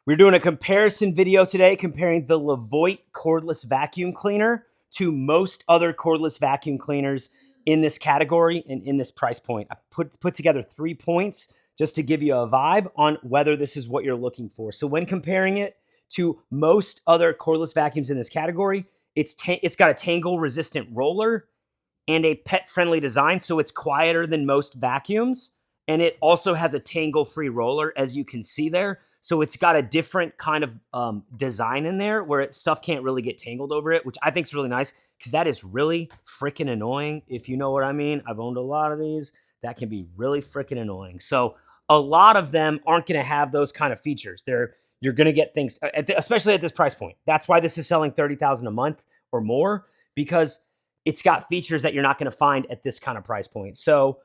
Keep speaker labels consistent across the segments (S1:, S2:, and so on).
S1: We're doing a comparison video today comparing the Levoit Cordless Vacuum Cleaner to most other cordless vacuum cleaners in this category and in this price point. I put together 3 points just to give you a vibe on whether this is what you're looking for. So when comparing it to most other cordless vacuums in this category, it's got a tangle-resistant roller and a pet-friendly design, so it's quieter than most vacuums. And it also has a tangle-free roller, as you can see there. So it's got a different kind of design in there where stuff can't really get tangled over it, which I think is really nice because that is really freaking annoying, if you know what I mean. I've owned a lot of these. That can be really freaking annoying. So a lot of them aren't going to have those kind of features. You're going to get things, especially at this price point. That's why this is selling $30,000 a month or more, because it's got features that you're not going to find at this kind of price point. So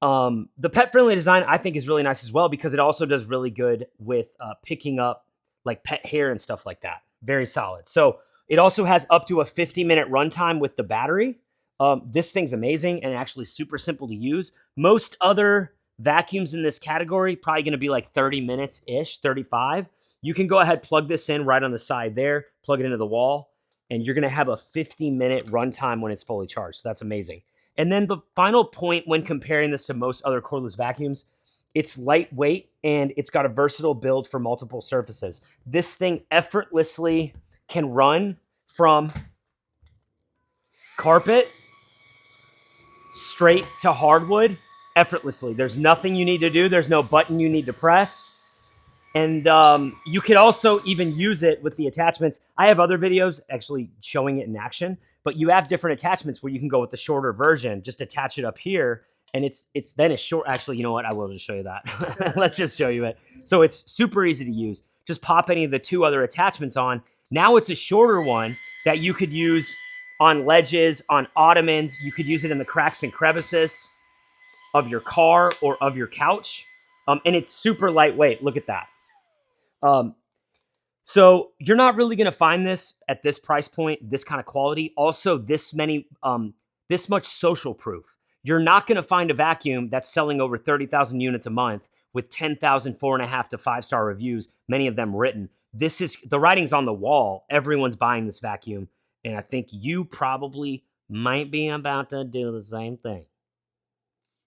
S1: the pet-friendly design I think is really nice as well because it also does really good with picking up like pet hair and stuff like that. Very solid. So it also has up to a 50-minute runtime with the battery. This thing's amazing and actually super simple to use. Most other vacuums in this category probably going to be like 30 minutes-ish, 35. You can go ahead, plug this in right on the side there, plug it into the wall, and you're going to have a 50-minute runtime when it's fully charged. So that's amazing. And then the final point when comparing this to most other cordless vacuums, it's lightweight and it's got a versatile build for multiple surfaces. This thing effortlessly can run from carpet straight to hardwood effortlessly. There's nothing you need to do. There's no button you need to press. And you could also even use it with the attachments. I have other videos actually showing it in action, but you have different attachments where you can go with the shorter version, just attach it up here, and it's then a short, actually, you know what? I will just show you that. Let's just show you it. So it's super easy to use. Just pop any of the 2 other attachments on. Now it's a shorter one that you could use on ledges, on ottomans. You could use it in the cracks and crevices of your car or of your couch. And it's super lightweight. Look at that. So you're not really going to find this at this price point, this kind of quality. Also, this much social proof. You're not going to find a vacuum that's selling over 30,000 units a month with 10,000 4.5 to 5-star reviews, many of them written. The writing's on the wall. Everyone's buying this vacuum. And I think you probably might be about to do the same thing.